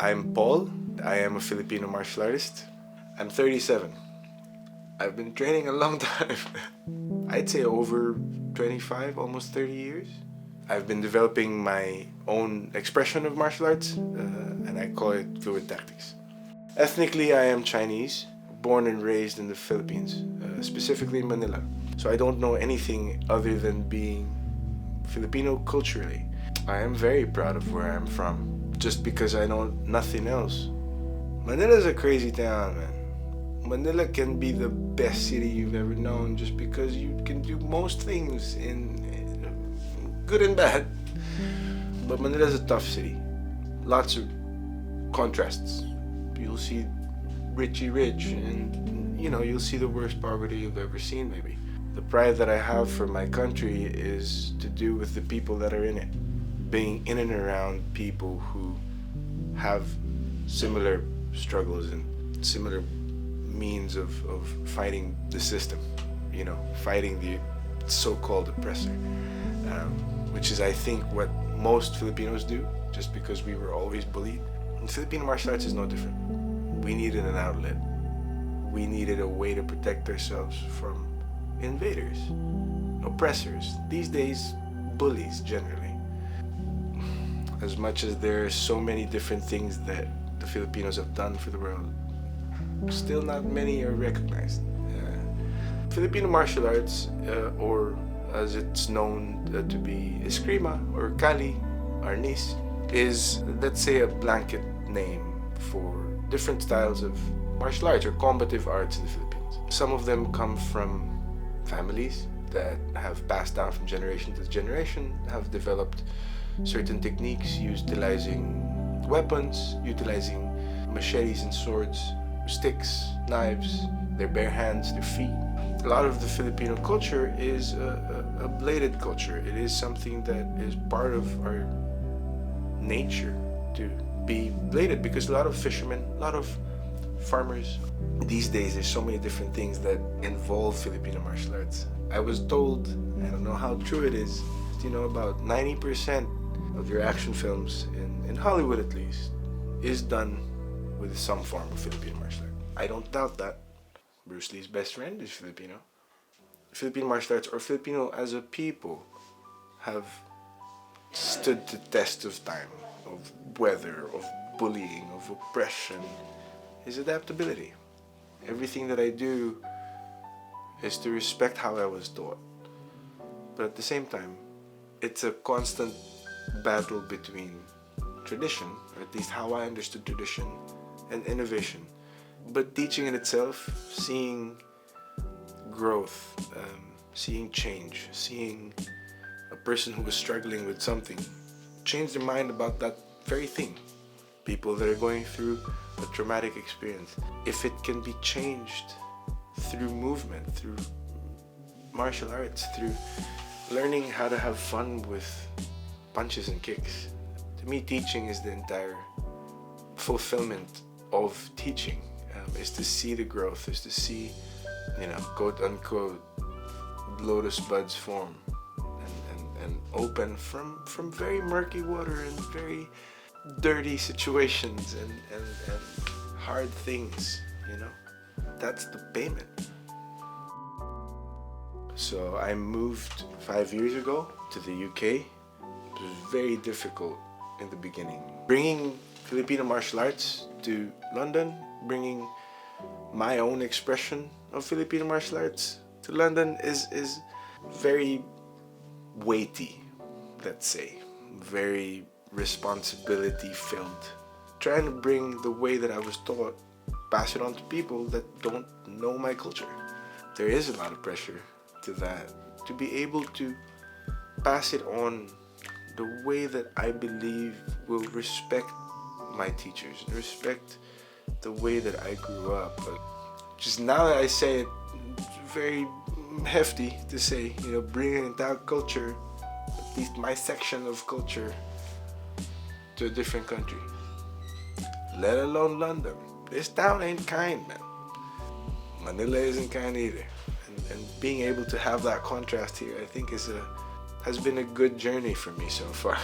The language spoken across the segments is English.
I'm Paul. I am a Filipino martial artist. I'm 37. I've been training a long time. I'd say over 25, almost 30 years. I've been developing my own expression of martial arts, and I call it fluid tactics. Ethnically, I am Chinese, born and raised in the Philippines, specifically in Manila. So I don't know anything other than being Filipino culturally. I am very proud of where I'm from, just because I know nothing else. Manila's a crazy town, man. Manila can be the best city you've ever known just because you can do most things in good and bad. But Manila's a tough city. Lots of contrasts. You'll see Richie Rich and you'll see the worst poverty you've ever seen maybe. The pride that I have for my country is to do with the people that are in it. Being in and around people who have similar struggles and similar means of fighting the system, fighting the so-called oppressor, which is I think what most Filipinos do, just because we were always bullied. And Filipino martial arts is no different. We needed an outlet. We needed a way to protect ourselves from invaders, oppressors, these days bullies generally. As much as there are so many different things that the Filipinos have done for the world, still not many are recognized. Filipino martial arts, or as it's known to be Eskrima or Kali, Arnis, is, let's say, a blanket name for different styles of martial arts or combative arts in the Philippines. Some of them come from families that have passed down from generation to generation, have developed certain techniques utilizing weapons, utilizing machetes and swords, sticks, knives, their bare hands, their feet. A lot of the Filipino culture is a bladed culture. It is something that is part of our nature to be bladed, because a lot of fishermen, a lot of farmers, these days there's so many different things that involve Filipino martial arts. I was told, I don't know how true it is, about 90% of your action films, in Hollywood at least, is done with some form of Filipino martial art. I don't doubt that. Bruce Lee's best friend is Filipino. Filipino martial arts, or Filipino as a people, have stood the test of time, of weather, of bullying, of oppression, is adaptability. Everything that I do is to respect how I was taught. But at the same time, it's a constant battle between tradition, or at least how I understood tradition, and innovation. But teaching in itself, seeing growth, seeing change, seeing a person who was struggling with something change their mind about that very thing. People that are going through a traumatic experience, if it can be changed through movement, through martial arts, through learning how to have fun with punches and kicks. To me, teaching is the entire fulfillment of teaching, is to see the growth, is to see, quote unquote, lotus buds form and open from very murky water and very dirty situations and hard things, That's the payment. So I moved 5 years ago to the UK. It was very difficult in the beginning. Bringing Filipino martial arts to London, bringing my own expression of Filipino martial arts to London is very weighty, let's say. Very responsibility filled. Trying to bring the way that I was taught, pass it on to people that don't know my culture. There is a lot of pressure to that, to be able to pass it on the way that I believe will respect my teachers, respect the way that I grew up. Just now that I say it, it's very hefty to say, bringing that culture, at least my section of culture, to a different country, let alone London. This town ain't kind, man. Manila isn't kind either. And being able to have that contrast here, I think has been a good journey for me so far.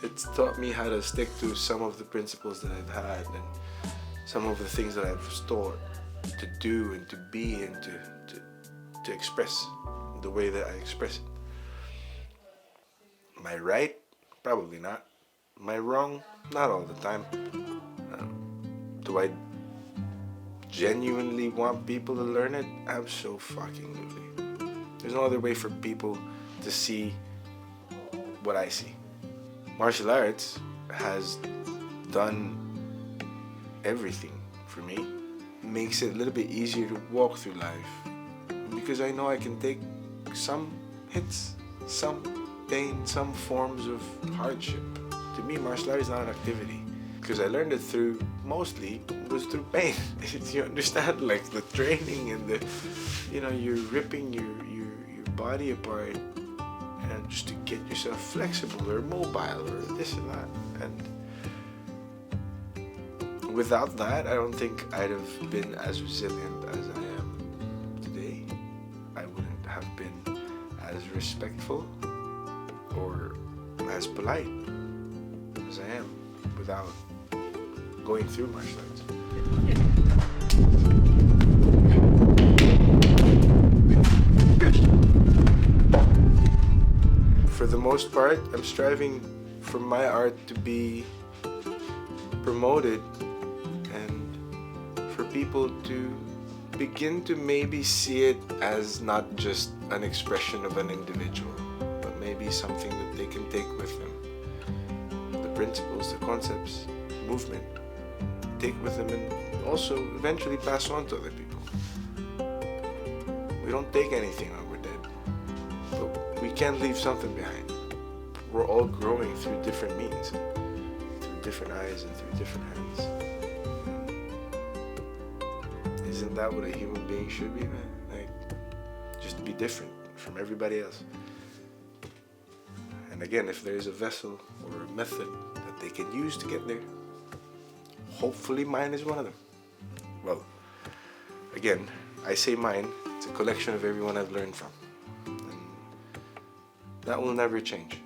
it's taught me how to stick to some of the principles that I've had and some of the things that I've taught to do and to be and to express the way that I express it. Am I right? Probably not. Am I wrong? Not all the time. Do I genuinely want people to learn it? Absolutely. There's no other way for people to see what I see. Martial arts has done everything for me. Makes it a little bit easier to walk through life because I know I can take some hits, some pain, some forms of hardship. To me, martial art is not an activity because I learned it mostly was through pain. You understand, like the training and you're ripping your body apart and just to get yourself flexible or mobile or this and that. And without that, I don't think I'd have been as resilient as I am today. I wouldn't have been as respectful or as polite as I am without going through martial arts. For the most part, I'm striving for my art to be promoted and for people to begin to maybe see it as not just an expression of an individual, but maybe something that they can take with them. The principles, the concepts, movement, take with them and also eventually pass on to other people. We don't take anything when we're dead, but we can leave something behind. We're all growing through different means, through different eyes and through different hands. Isn't that what a human being should be, man? Like, just be different from everybody else. And again, if there's a vessel or a method that they can use to get there, hopefully mine is one of them. Well, again, I say mine, it's a collection of everyone I've learned from. And that will never change.